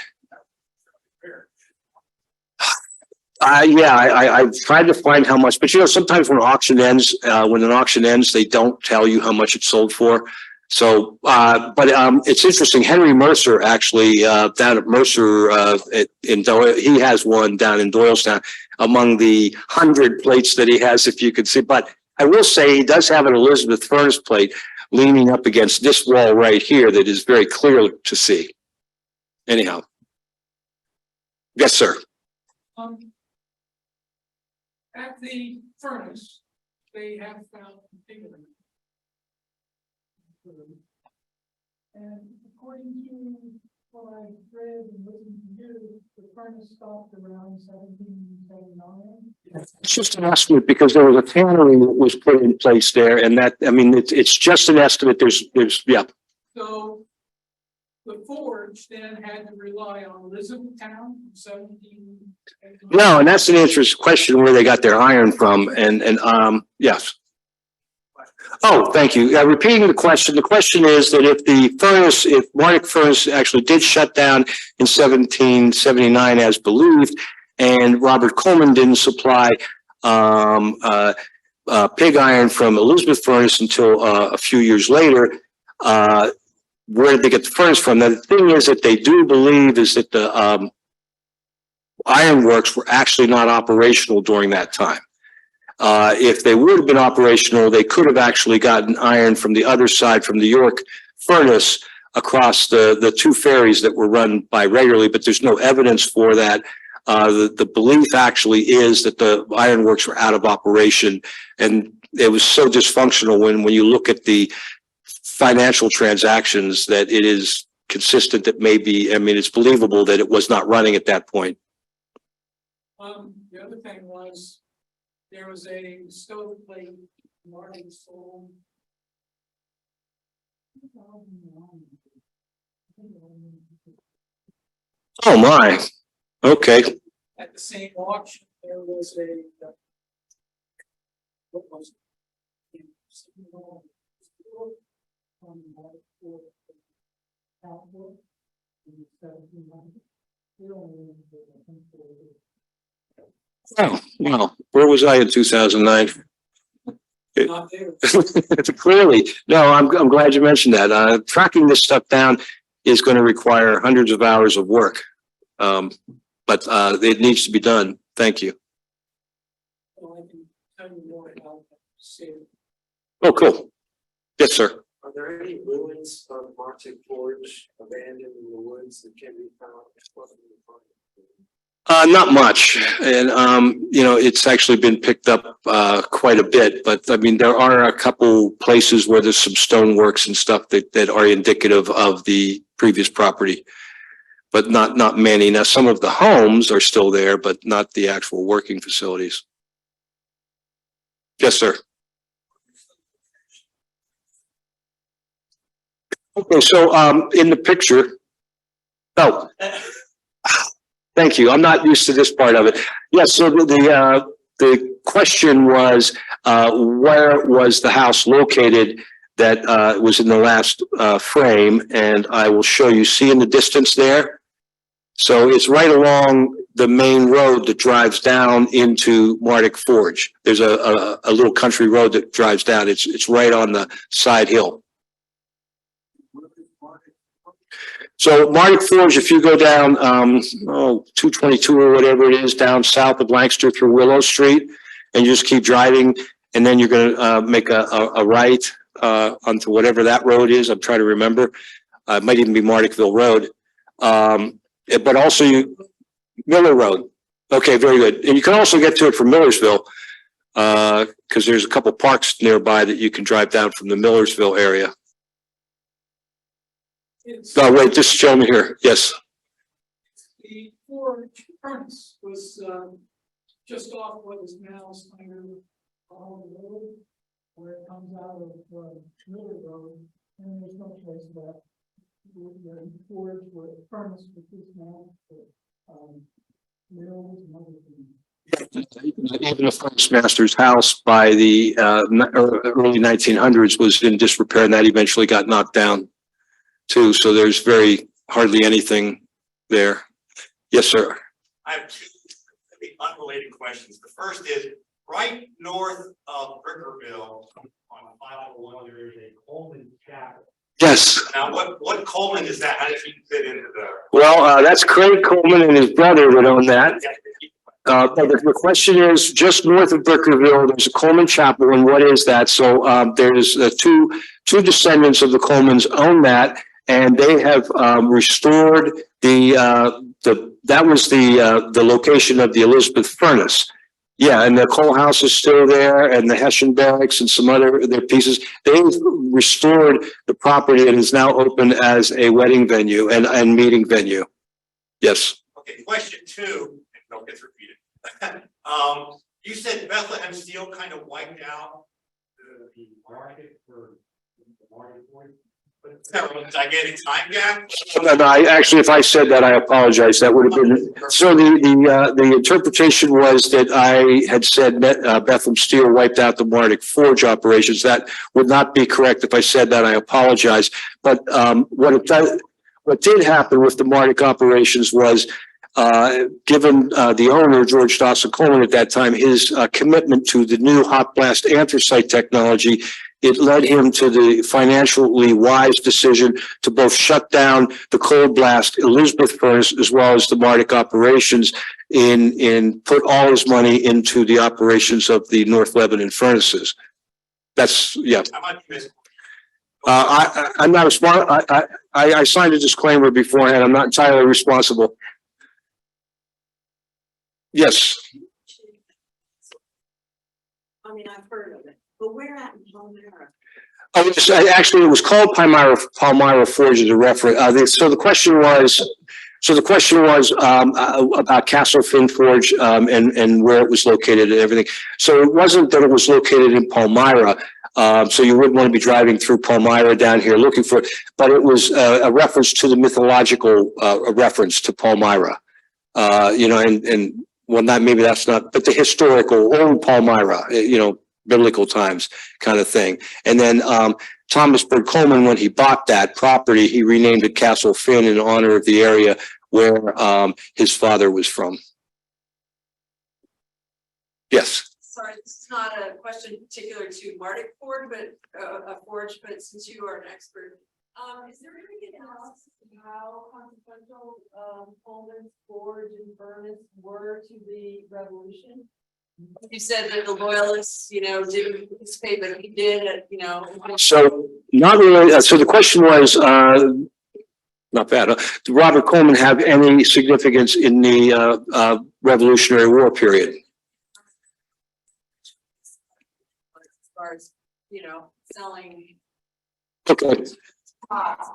Yeah, I've tried to find how much, but you know, sometimes when an auction ends, they don't tell you how much it sold for. So, but it's interesting. Henry Mercer actually down at Mercer he has one down in Doylestown among the 100 plates that he has, if you could see. But I will say he does have an Elizabeth furnace plate leaning up against this wall right here that is very clear to see. Anyhow, yes, sir. At the furnace, they have found figurines. And according to what I've read and listened to you, the furnace stopped around 1779. It's just an estimate because there was a tannery that was put in place there, and that, I mean, it's just an estimate. There's yeah. So the forge then had to rely on Elizabethtown in 17. No, and that's an interesting question where they got their iron from, and yes. Oh, thank you. Repeating the question is that if Martic Furnace actually did shut down in 1779 as believed, and Robert Coleman didn't supply pig iron from Elizabeth Furnace until a few years later, where did they get the furnace from? Now, the thing is that they do believe is that the ironworks were actually not operational during that time. If they would have been operational, they could have actually gotten iron from the other side, from the York furnace across the two ferries that were run by regularly, but there's no evidence for that. The belief actually is that the ironworks were out of operation, and it was so dysfunctional when you look at the financial transactions that it is consistent that maybe, I mean, it's believable that it was not running at that point. The other thing was, there was a stoveplate Martic sold. Oh my, okay. At the same auction, there was a what was it? 1700. We don't really need to, I think, Oh, wow. Where was I in 2009? not there. Clearly, no, I'm glad you mentioned that. Tracking this stuff down is going to require hundreds of hours of work. But it needs to be done. Thank you. So I can tell you more about that. Oh, cool. Yes, sir. Are there any ruins of Martic Forge abandoned in the woods that can be found? Not much. And, you know, it's actually been picked up, quite a bit, but I mean, there are a couple places where there's some stoneworks and stuff that are indicative of the previous property, but not many. Now, some of the homes are still there, but not the actual working facilities. Yes, sir. Okay, so, in the picture, oh, thank you. I'm not used to this part of it. Yes, so the question was, where was the house located that was in the last frame? And I will show you, see in the distance there? So it's right along the main road that drives down into Martic Forge. There's a little country road that drives down. It's right on the side hill. So Martic Forge, if you go down 222 or whatever it is, down south of Lancaster through Willow Street, and you just keep driving, and then you're going to make a right onto whatever that road is. I'm trying to remember. It might even be Marticville Road, but also Miller Road. Okay, very good. And you can also get to it from Millersville because there's a couple parks nearby that you can drive down from the Millersville area. Oh, wait, just show me here. Yes. The forge furnace was just off what is now Snyder Road, where it comes out of Miller Road, and there's no place left. The forge where the furnace was just now mills and other things. Even the furnace master's house by the early 1900s was in disrepair, and that eventually got knocked down too. So there's hardly anything there. Yes, sir. I have two unrelated questions. The first is right north of Rickerville on 501, there is a Coleman chapel. Yes. Now, what Coleman is that? How does he fit into the? Well, that's Craig Coleman and his brother that own that. But the question is, just north of Brickerville, there's a Coleman chapel, and what is that? So there's two descendants of the Colemans own that, and they have restored that was the location of the Elizabeth furnace. Yeah, and the coal house is still there, and the Hessian barracks and some other their pieces. They've restored the property and is now open as a wedding venue and meeting venue. Yes. Okay, question two, and don't get repeated. You said Bethlehem Steel kind of wiped out the market for the market point. Did I get a time gap? No, actually, if I said that, I apologize. That would have been, so the interpretation was that I had said Bethlehem Steel wiped out the Martic Forge operations. That would not be correct. If I said that, I apologize. But what did happen with the Martic operations was, given the owner, George Dawson Coleman at that time, his commitment to the new hot blast anthracite technology, it led him to the financially wise decision to both shut down the cold blast Elizabeth furnace as well as the Martic operations in put all his money into the operations of the North Lebanon furnaces. That's, yeah. I'm not responsible. I signed a disclaimer beforehand. I'm not entirely responsible. Yes. I mean, I've heard of it, but where at in Palmyra? Oh, actually, it was called Palmyra Forge as a reference. So the question was about Castle Finn Forge and where it was located and everything. So it wasn't that it was located in Palmyra. So you wouldn't want to be driving through Palmyra down here looking for it, but it was a reference to the mythological reference to Palmyra. You know, and well, maybe that's not, but the historical old Palmyra, you know, biblical times kind of thing. And then Thomas Bird Coleman, when he bought that property, he renamed it Castle Finn in honor of the area where his father was from. Yes. Sorry, this is not a question particular to Martic Forge, but Forge, but since you are an expert, is there any analysis of how consequential Coleman's Forge and Furnace were to the revolution? You said that the loyalists, didn't participate, but he did, So not really. So the question was, not bad. Did Robert Coleman have any significance in the Revolutionary War period? as far as, selling. Okay.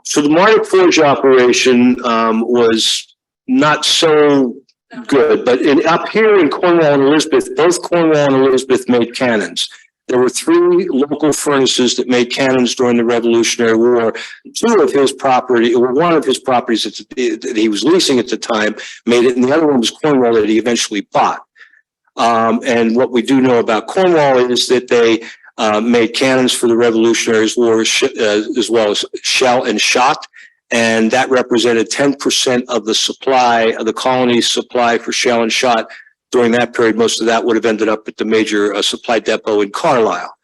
So the Martic Forge operation was not so good, but up here in Cornwall and Elizabeth, both Cornwall and Elizabeth made cannons. There were 3 local furnaces that made cannons during the Revolutionary War. 2 of his property, or one of his properties that he was leasing at the time, made it, and the other one was Cornwall that he eventually bought. And what we do know about Cornwall is that they made cannons for the Revolutionary War as well as shell and shot. And that represented 10% of the supply, of the colony's supply for shell and shot during that period. Most of that would have ended up at the major supply depot in Carlisle.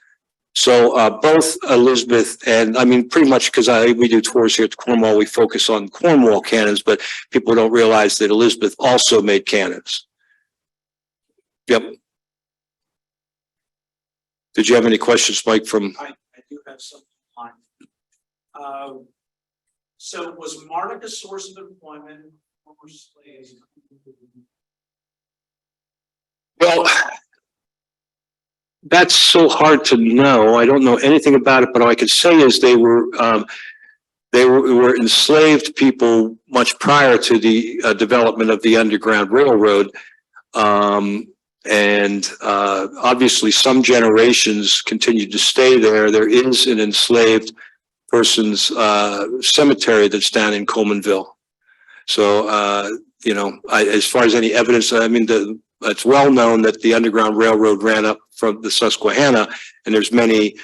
So both Elizabeth and, I mean, pretty much because we do tours here at Cornwall, we focus on Cornwall cannons, but people don't realize that Elizabeth also made cannons. Yep. Did you have any questions, Mike, from? I do have something on. So was Martic a source of employment for slaves? Well, that's so hard to know. I don't know anything about it, but all I could say is they were enslaved people much prior to the development of the Underground Railroad. Obviously some generations continued to stay there. There is an enslaved person's cemetery that's down in Colemanville. So, as far as any evidence, I mean, it's well known that the Underground Railroad ran up from the Susquehanna, and there's many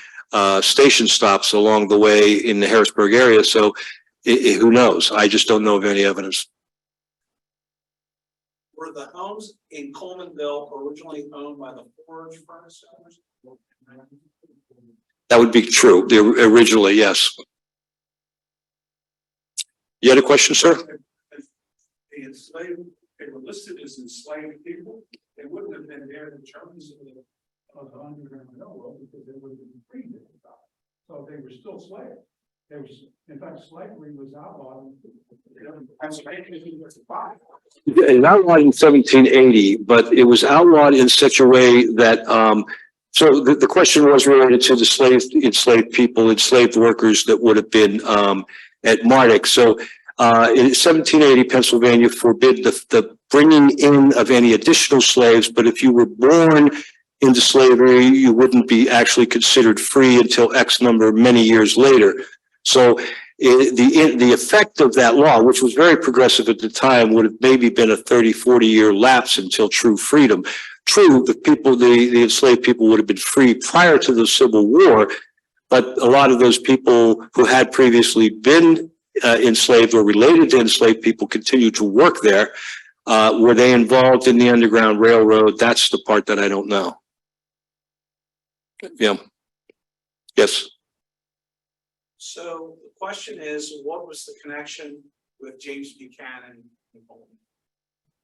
station stops along the way in the Harrisburg area. So who knows? I just don't know of any evidence. Were the homes in Colemanville originally owned by the Forge furnace owners? That would be true. Originally, yes. You had a question, sir? The enslaved, they were listed as enslaved people. They wouldn't have been there in terms of the Underground Railroad because they would have been freed at the time. So they were still slaves. There was, in fact, slavery was outlawed in Pennsylvania in 1955. It was outlawed in 1780, but it was outlawed in such a way that so the question was related to the enslaved people, enslaved workers that would have been at Martic. So in 1780, Pennsylvania forbid the bringing in of any additional slaves, but if you were born into slavery, you wouldn't be actually considered free until X number many years later. So the effect of that law, which was very progressive at the time, would have maybe been a 30-40 year lapse until true freedom. True, the enslaved people would have been free prior to the Civil War, but a lot of those people who had previously been enslaved or related to enslaved people continued to work there. Were they involved in the Underground Railroad? That's the part that I don't know. Yeah. Yes. So the question is, what was the connection with James Buchanan and Coleman?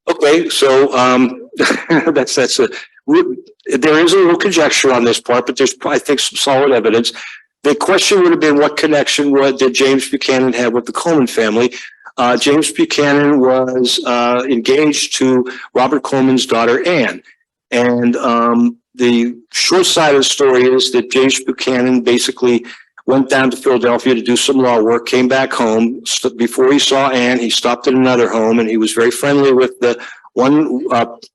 Okay, so there is a little conjecture on this part, but there's, I think, some solid evidence. The question would have been, what connection did James Buchanan have with the Coleman family? James Buchanan was engaged to Robert Coleman's daughter, Anne. And the short side of the story is that James Buchanan basically went down to Philadelphia to do some law work, came back home. Before he saw Anne, he stopped at another home, and he was very friendly with the one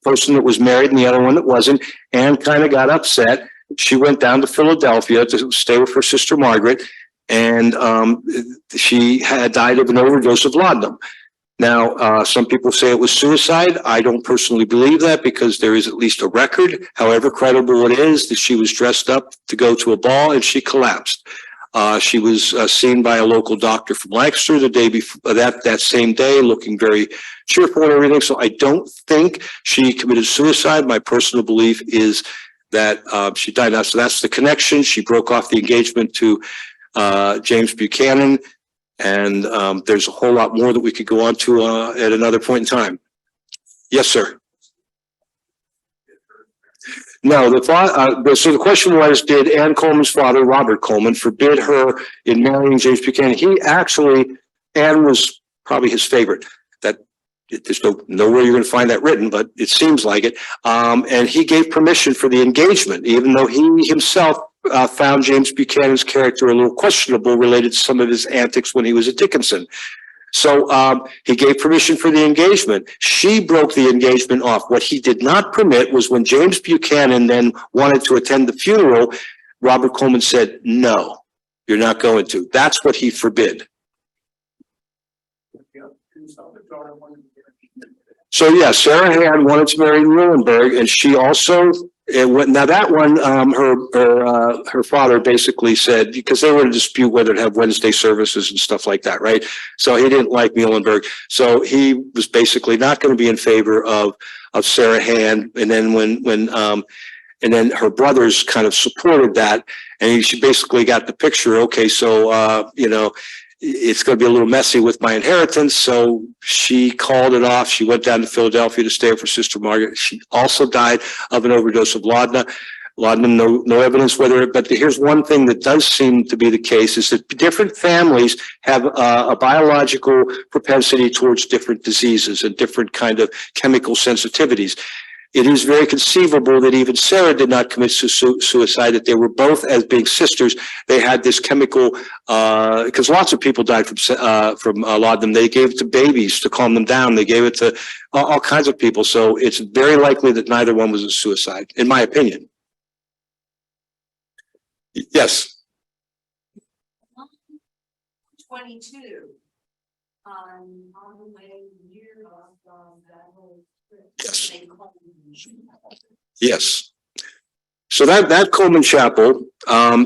person that was married and the other one that wasn't. Anne kind of got upset. She went down to Philadelphia to stay with her sister Margaret, and she had died of an overdose of laudanum. Now, some people say it was suicide. I don't personally believe that, because there is at least a record, however credible it is, that she was dressed up to go to a ball and she collapsed. She was seen by a local doctor from Lancaster the day before, that same day, looking very cheerful and everything. So I don't think she committed suicide. My personal belief is that she died now. So that's the connection. She broke off the engagement to James Buchanan. And there's a whole lot more that we could go on to at another point in time. Yes, sir. No, so the question was, did Ann Coleman's father, Robert Coleman, forbid her in marrying James Buchanan? He actually, Ann was probably his favorite. There's nowhere you're going to find that written, but it seems like it. And he gave permission for the engagement, even though he himself found James Buchanan's character a little questionable related to some of his antics when he was at Dickinson. So he gave permission for the engagement. She broke the engagement off. What he did not permit was when James Buchanan then wanted to attend the funeral, Robert Coleman said, no, you're not going to. That's what he forbid. So yeah, Sarah Hand wanted to marry Muhlenberg, and she also, now that one, her father basically said, because they were in a dispute whether to have Wednesday services and stuff like that, right? So he didn't like Muhlenberg. So he was basically not going to be in favor of Sarah Hand. And then and then her brothers kind of supported that, and she basically got the picture. Okay, so, it's going to be a little messy with my inheritance. So she called it off. She went down to Philadelphia to stay with her sister Margaret. She also died of an overdose of laudanum. Laudanum, no evidence whether, but here's one thing that does seem to be the case is that different families have a biological propensity towards different diseases and different kind of chemical sensitivities. It is very conceivable that even Sarah did not commit suicide, that they were both, as being sisters, they had this chemical, because lots of people died from laudanum. They gave it to babies to calm them down. They gave it to all kinds of people. So it's very likely that neither one was a suicide, in my opinion. Yes. 22. On the way near that whole trip. Yes. So that Coleman Chapel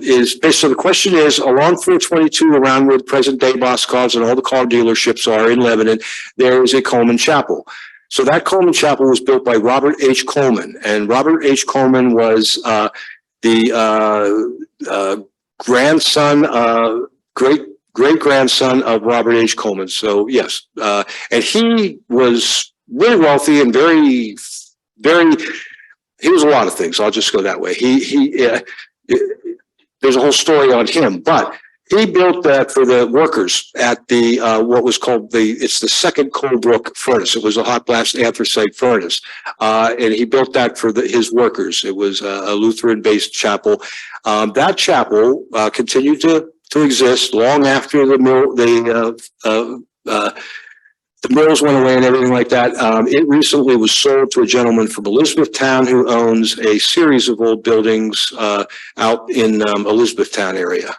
is based. So the question is, along 422, around where the present day Boscov's and all the car dealerships are in Lebanon, there is a Coleman Chapel. So that Coleman Chapel was built by Robert H. Coleman, and Robert H. Coleman was the grandson, great grandson of Robert H. Coleman. So yes, and he was really wealthy and very. He was a lot of things. I'll just go that way. There's a whole story on him, but he built that for the workers at the what was called it's the second Colebrook furnace. It was a hot blast anthracite furnace, and he built that for his workers. It was a Lutheran-based chapel. That chapel continued to exist long after the mills went away and everything like that. It recently was sold to a gentleman from Elizabethtown who owns a series of old buildings out in Elizabethtown area.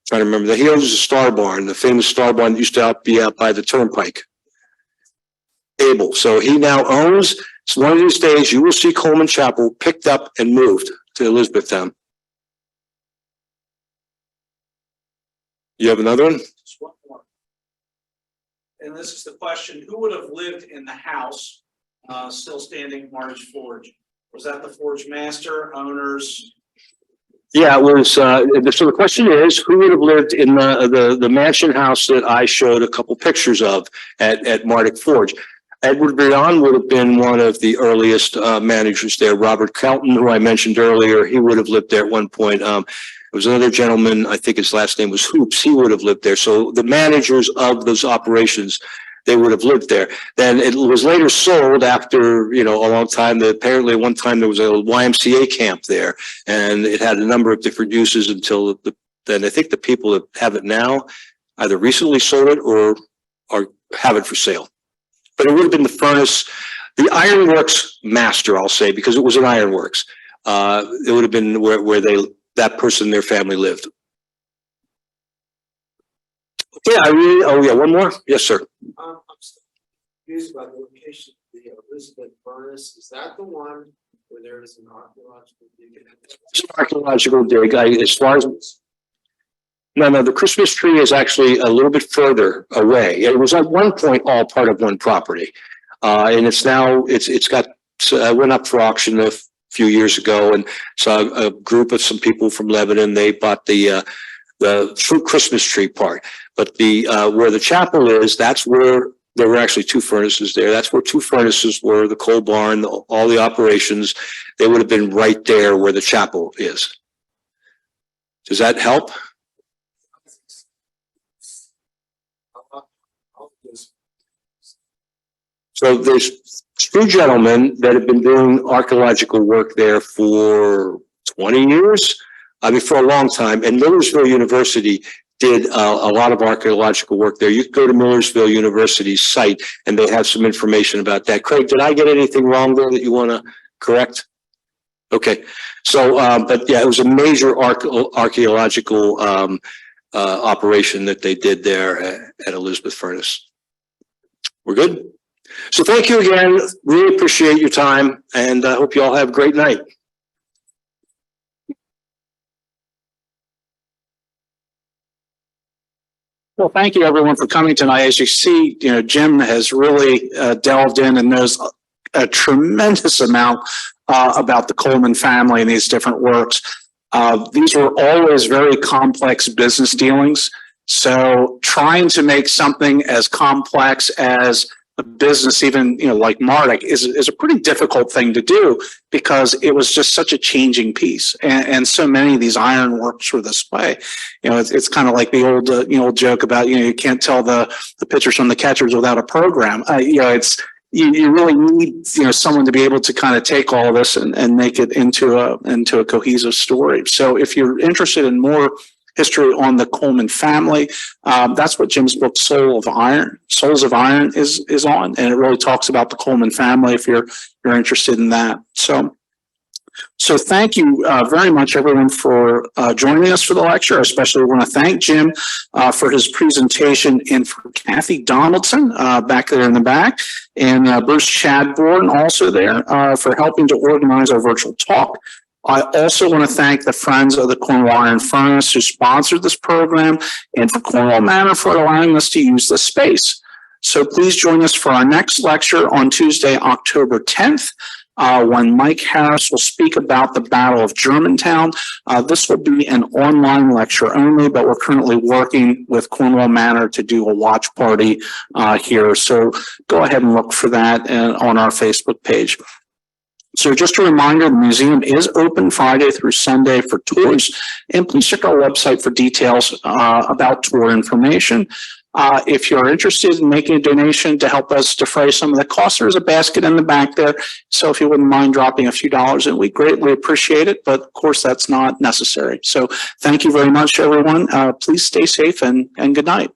Trying to remember that. He owns a Star Barn, the famous Star Barn that used to be out by the Turnpike. Abel. So he now owns, so one of these days you will see Coleman Chapel picked up and moved to Elizabethtown. You have another one? Just one more. And this is the question, who would have lived in the house still standing at Martic Forge? Was that the forge master, owners? Yeah, it was. So the question is, who would have lived in the mansion house that I showed a couple pictures of at Martic Forge? Edward Brien would have been one of the earliest managers there. Robert Kelton, who I mentioned earlier, he would have lived there at one point. There was another gentleman, I think his last name was Hoops, he would have lived there. So the managers of those operations, they would have lived there. Then it was later sold after, a long time. Apparently at one time there was a YMCA camp there, and it had a number of different uses until then I think the people that have it now either recently sold it or have it for sale. But it would have been the furnace, the ironworks master, I'll say, because it was an ironworks. It would have been where that person, their family lived. Yeah, one more? Yes, sir. I'm still confused about the location of the Elizabeth furnace. Is that the one where there is an archaeological dig? It's an archaeological dig. As far as No, the Christmas tree is actually a little bit further away. It was at one point all part of one property. And it's now, it's got, went up for auction a few years ago, and saw a group of some people from Lebanon, they bought the fruit Christmas tree part. But where the chapel is, that's where there were actually two furnaces there. That's where two furnaces were, the coal barn, all the operations. They would have been right there where the chapel is. Does that help? So there's two gentlemen that have been doing archaeological work there for 20 years. I mean, for a long time. And Millersville University did a lot of archaeological work there. You can go to Millersville University's site and they have some information about that. Craig, did I get anything wrong there that you want to correct? Okay. So, but yeah, it was a major archaeological operation that they did there at Elizabeth Furnace. We're good? So thank you again. Really appreciate your time, and I hope you all have a great night. Well, thank you everyone for coming tonight. As you see, Jim has really delved in and knows a tremendous amount about the Coleman family and these different works. These were always very complex business dealings. So trying to make something as complex as a business, even, like Martic, is a pretty difficult thing to do because it was just such a changing piece. And so many of these ironworks were this way. It's kind of like the old joke about, you can't tell the pitchers from the catchers without a program. You really need, someone to be able to kind of take all of this and make it into a cohesive story. So if you're interested in more history on the Coleman family, that's what Jim's book Souls of Iron is on, and it really talks about the Coleman family if you're interested in that. So thank you very much everyone for joining us for the lecture. I especially want to thank Jim for his presentation, and for Kathy Donaldson back there in the back, and Bruce Chadbourne also there for helping to organize our virtual talk. I also want to thank the Friends of the Cornwall Iron Furnace who sponsored this program, and for Cornwall Manor for allowing us to use this space. So please join us for our next lecture on Tuesday, October 10th, when Mike Harris will speak about the Battle of Germantown. This will be an online lecture only, but we're currently working with Cornwall Manor to do a watch party here. So go ahead and look for that on our Facebook page. So just a reminder, the museum is open Friday through Sunday for tours, and please check our website for details about tour information. If you're interested in making a donation to help us defray some of the costs, there's a basket in the back there. So if you wouldn't mind dropping a few dollars in, we greatly appreciate it. But of course, that's not necessary. So thank you very much, everyone. Please stay safe and good night.